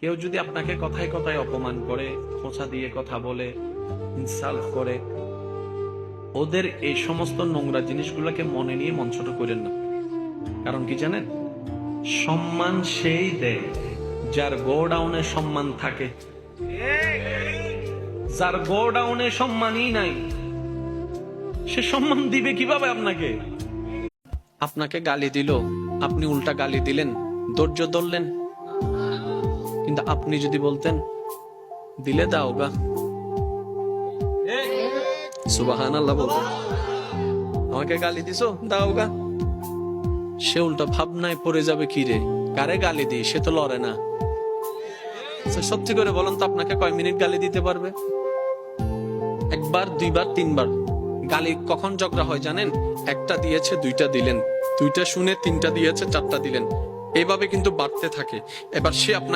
কেউ যদি আপনাকে কথায় কথায় অপমান করে, খোঁচা দিয়ে কথা বলে, ইনসাল্ট করে, ওদের এই সমস্ত নোংরা জিনিসগুলোকে মনে নিয়ে মন ছোট করেন না। কারণ কি জানেন, সম্মান সেই দেয় যার গোডাউনে সম্মান থাকে। যার গোডাউনে সম্মানই নাই, সে সম্মান দিবে কিভাবে আপনাকে? আপনাকে গালি দিল, আপনি উল্টা গালি দিলেন, ধৈর্য ধরলেন। কিন্তু আপনি যদি বলতেন, দিলে দাও গা, সুবহানাল্লাহ বলতেন, আমাকে গালি দিছো, দাও গা, সে উল্টা ভাবনায় পড়ে যাবে, কি রে, কারে গালি দিই, সে তো লড়ে না। সত্যি করে বলেন তো, আপনাকে কয় মিনিট গালি দিতে পারবে? একবার, দুইবার, তিনবার। গালি কখন ঝগড়া হয় জানেন? একটা দিয়েছে, দুইটা দিলেন, দুইটা শুনে তিনটা দিয়েছে, চারটা দিলেন, এইভাবে কিন্তু বাড়তে থাকে। এবার সে আপনাকে